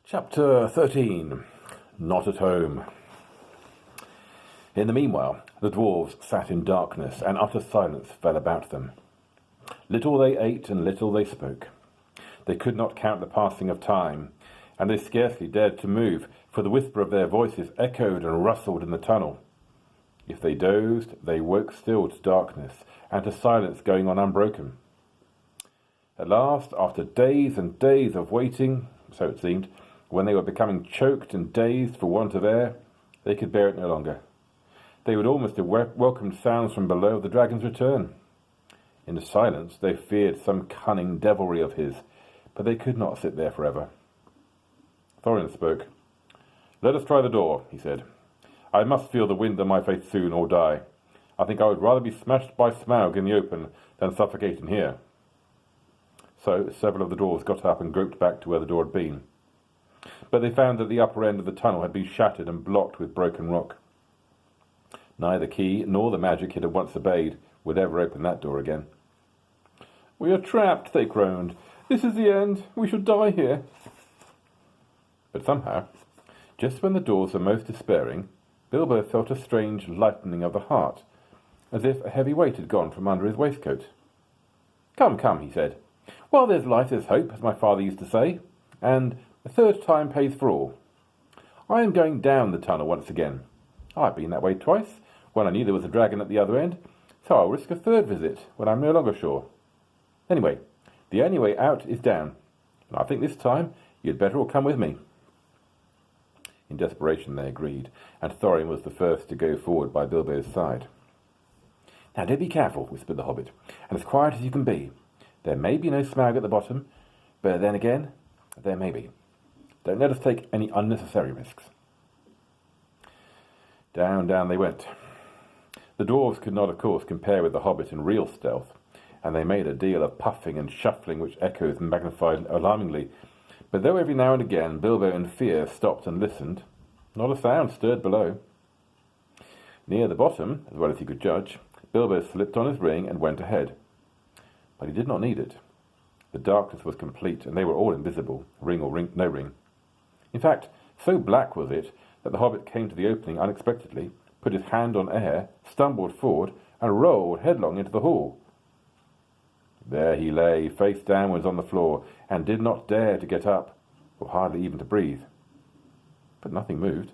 Chapter 13. Not at Home. In the meanwhile, the dwarves sat in darkness, and utter silence fell about them. Little they ate, and little they spoke. They could not count the passing of time, and they scarcely dared to move, for the whisper of their voices echoed and rustled in the tunnel. If they dozed, they woke still to darkness, and to silence going on unbroken. At last, after days and days of waiting, so it seemed, when they were becoming choked and dazed for want of air, they could bear it no longer. They would almost have welcomed sounds from below of the dragon's return. In the silence they feared some cunning devilry of his, but they could not sit there forever. Thorin spoke. "Let us try the door," he said. "I must feel the wind on my face soon, or die. I think I would rather be smashed by Smaug in the open than suffocate in here." So several of the dwarves got up and groped back to where the door had been. But they found that the upper end of the tunnel had been shattered and blocked with broken rock. Neither key nor the magic it had once obeyed would ever open that door again. "We are trapped," they groaned. "This is the end. We shall die here." But somehow, just when the dwarves were most despairing, Bilbo felt a strange lightening of the heart, as if a heavy weight had gone from under his waistcoat. "Come, come," he said. "While there's life there's hope, as my father used to say, and the third time pays for all. I am going down the tunnel once again. I've been that way twice, when I knew there was a dragon at the other end, so I'll risk a third visit when I'm no longer sure. Anyway, the only way out is down, and I think this time you'd better all come with me." In desperation they agreed, and Thorin was the first to go forward by Bilbo's side. "Now do be careful," whispered the hobbit, "and as quiet as you can be. There may be no Smaug at the bottom, but then again, there may be. Don't let us take any unnecessary risks." Down they went. The dwarves could not, of course, compare with the hobbit in real stealth, and they made a deal of puffing and shuffling which echoes magnified alarmingly. But though every now and again Bilbo in fear stopped and listened, not a sound stirred below. Near the bottom, as well as he could judge, Bilbo slipped on his ring and went ahead. But he did not need it. The darkness was complete, and they were all invisible, ring or no ring. In fact, so black was it that the hobbit came to the opening unexpectedly, put his hand on air, stumbled forward, and rolled headlong into the hall. There he lay, face downwards on the floor, and did not dare to get up, or hardly even to breathe. But nothing moved.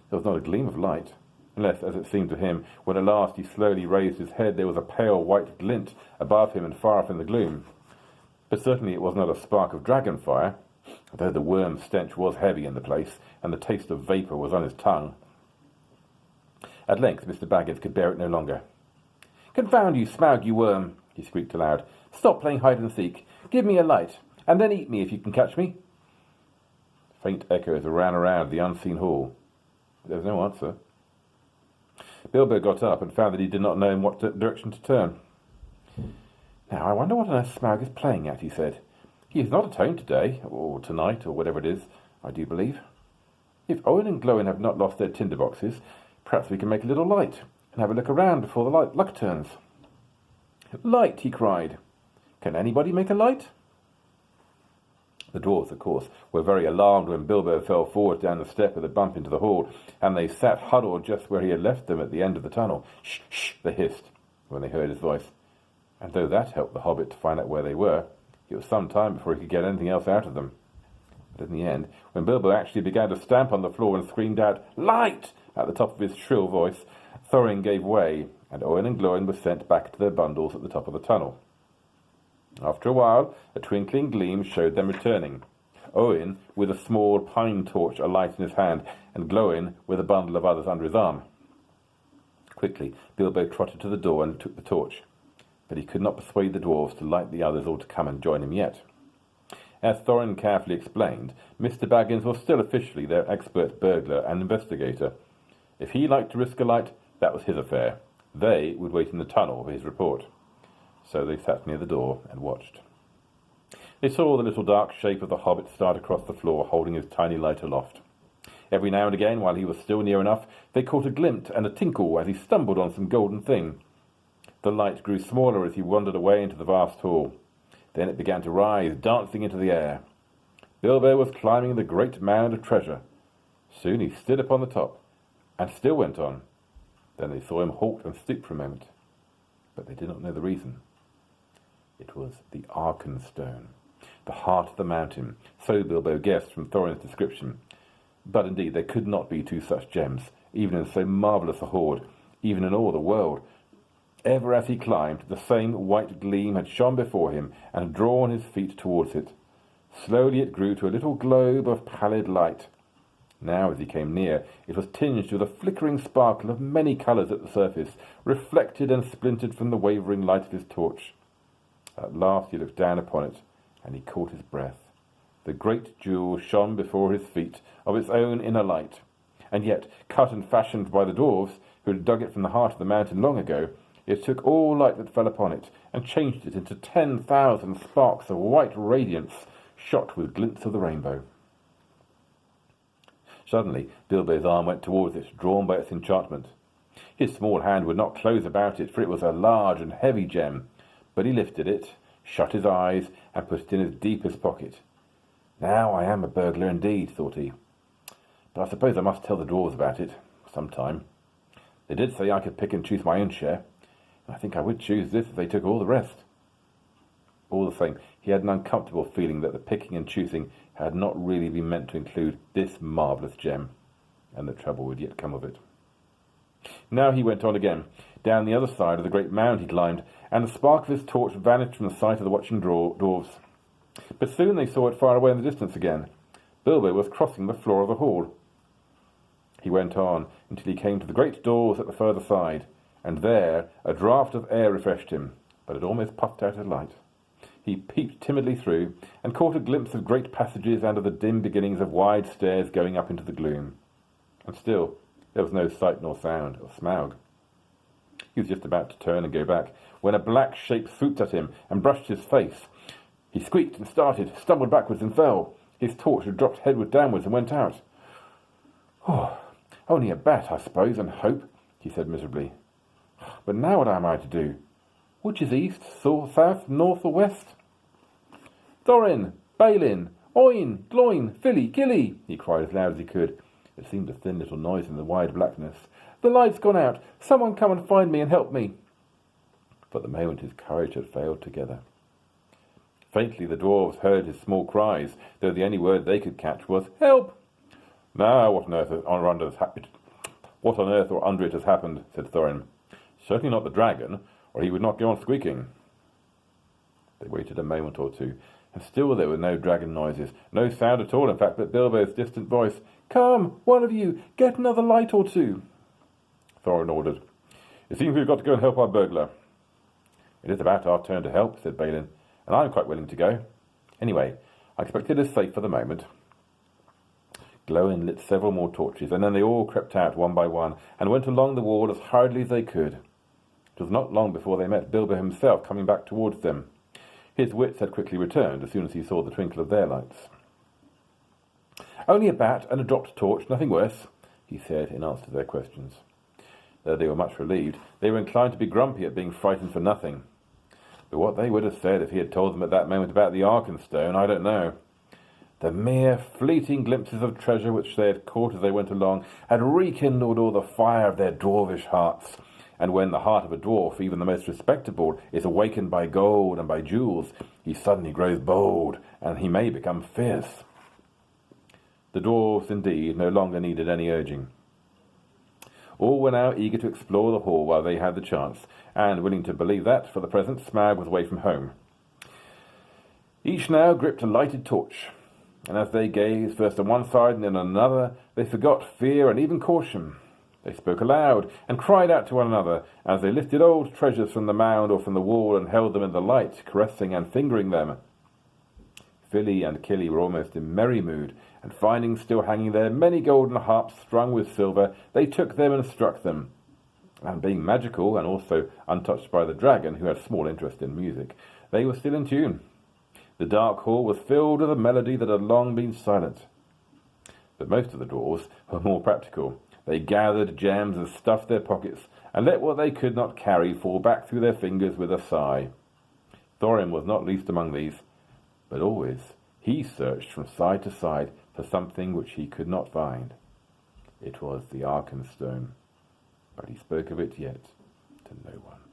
There was not a gleam of light, unless, as it seemed to him, when at last he slowly raised his head, there was a pale white glint above him and far off in the gloom. But certainly it was not a spark of dragon fire, though the worm stench was heavy in the place, and the taste of vapour was on his tongue. At length Mr. Baggins could bear it no longer. "Confound you, Smaug, you worm!" he squeaked aloud. "Stop playing hide-and-seek. Give me a light, and then eat me if you can catch me." Faint echoes ran around the unseen hall. There was no answer. Bilbo got up and found that he did not know in what direction to turn. "Now, I wonder what on earth Smaug is playing at," he said. "He is not at home today, or tonight, or whatever it is, I do believe. If Owen and Glowin have not lost their tinderboxes, perhaps we can make a little light, and have a look around before the luck turns." "Light!" he cried. "Can anybody make a light?" The dwarves, of course, were very alarmed when Bilbo fell forward down the step with a bump into the hall, and they sat huddled just where he had left them at the end of the tunnel. "Shh, shh," they hissed when they heard his voice. And though that helped the hobbit to find out where they were, it was some time before he could get anything else out of them. But in the end, when Bilbo actually began to stamp on the floor and screamed out, "Light!" at the top of his shrill voice, Thorin gave way, and Owen and Glowin were sent back to their bundles at the top of the tunnel. After a while, a twinkling gleam showed them returning, Owen with a small pine torch alight in his hand, and Glowin with a bundle of others under his arm. Quickly, Bilbo trotted to the door and took the torch, but he could not persuade the dwarves to light the others or to come and join him yet. As Thorin carefully explained, Mr. Baggins was still officially their expert burglar and investigator. If he liked to risk a light, that was his affair. They would wait in the tunnel for his report. So they sat near the door and watched. They saw the little dark shape of the hobbit start across the floor, holding his tiny light aloft. Every now and again, while he was still near enough, they caught a glint and a tinkle as he stumbled on some golden thing. The light grew smaller as he wandered away into the vast hall. Then it began to rise, dancing into the air. Bilbo was climbing the great mound of treasure. Soon he stood upon the top, and still went on. Then they saw him halt and stoop for a moment, but they did not know the reason. It was the Arkenstone, the heart of the mountain, so Bilbo guessed from Thorin's description. But indeed there could not be two such gems, even in so marvellous a hoard, even in all the world. Ever as he climbed, the same white gleam had shone before him and had drawn his feet towards it. Slowly it grew to a little globe of pallid light. Now, as he came near, it was tinged with a flickering sparkle of many colours at the surface, reflected and splintered from the wavering light of his torch. At last he looked down upon it, and he caught his breath. The great jewel shone before his feet of its own inner light, and yet, cut and fashioned by the dwarves, who had dug it from the heart of the mountain long ago, it took all light that fell upon it, and changed it into 10,000 sparks of white radiance, shot with glints of the rainbow. Suddenly, Bilbo's arm went towards it, drawn by its enchantment. His small hand would not close about it, for it was a large and heavy gem, but he lifted it, shut his eyes, and put it in his deepest pocket. Now I am a burglar indeed, thought he. But I suppose I must tell the dwarves about it, some time. They did say I could pick and choose my own share, and I think I would choose this if they took all the rest. All the same, he had an uncomfortable feeling that the picking and choosing had not really been meant to include this marvellous gem, and that trouble would yet come of it. Now he went on again. Down the other side of the great mound he climbed, and the spark of his torch vanished from the sight of the watching dwarves. But soon they saw it far away in the distance again. Bilbo was crossing the floor of the hall. He went on until he came to the great doors at the further side, and there a draught of air refreshed him, but it almost puffed out his light. He peeped timidly through, and caught a glimpse of great passages and of the dim beginnings of wide stairs going up into the gloom. And still there was no sight nor sound of Smaug. He was just about to turn and go back, when a black shape swooped at him and brushed his face. He squeaked and started, stumbled backwards and fell. His torch had dropped headward downwards and went out. "Oh, only a bat, I suppose, and hope," he said miserably. "But now what am I to do? Which is east, south, north, or west?" "Thorin! Balin! Oin! Gloin! Filly! Gilly!" he cried as loud as he could. It seemed a thin little noise in the wide blackness. "The light's gone out! Someone come and find me and help me!" For the moment his courage had failed together. Faintly the dwarves heard his small cries, though the only word they could catch was, "Help!" "Now what on earth or under it has happened?" said Thorin. "Certainly not the dragon, or he would not go on squeaking." They waited a moment or two, and still there were no dragon noises, no sound at all, in fact, but Bilbo's distant voice. "Come, one of you, get another light or two." Thorin ordered. "It seems we've got to go and help our burglar." "It is about our turn to help," said Balin, "and I'm quite willing to go. Anyway, I expect it is safe for the moment." Glowin lit several more torches, and then they all crept out one by one, and went along the wall as hurriedly as they could. It was not long before they met Bilbo himself coming back towards them. His wits had quickly returned as soon as he saw the twinkle of their lights. "Only a bat and a dropped torch, nothing worse," he said in answer to their questions. Though they were much relieved, they were inclined to be grumpy at being frightened for nothing. But what they would have said if he had told them at that moment about the Arkenstone, I don't know. The mere fleeting glimpses of treasure which they had caught as they went along had rekindled all the fire of their dwarvish hearts, and when the heart of a dwarf, even the most respectable, is awakened by gold and by jewels, he suddenly grows bold, and he may become fierce. The dwarves, indeed, no longer needed any urging. All were now eager to explore the hall while they had the chance, and willing to believe that, for the present, Smaug was away from home. Each now gripped a lighted torch, and as they gazed first on one side and then on another, they forgot fear and even caution. They spoke aloud and cried out to one another as they lifted old treasures from the mound or from the wall and held them in the light, caressing and fingering them. Filly and Killy were almost in merry mood, and finding still hanging there many golden harps strung with silver, they took them and struck them. And being magical, and also untouched by the dragon, who had small interest in music, they were still in tune. The dark hall was filled with a melody that had long been silent. But most of the dwarves were more practical. They gathered gems and stuffed their pockets, and let what they could not carry fall back through their fingers with a sigh. Thorin was not least among these, but always He searched from side to side for something which he could not find. It was the Arkenstone, but he spoke of it yet to no one.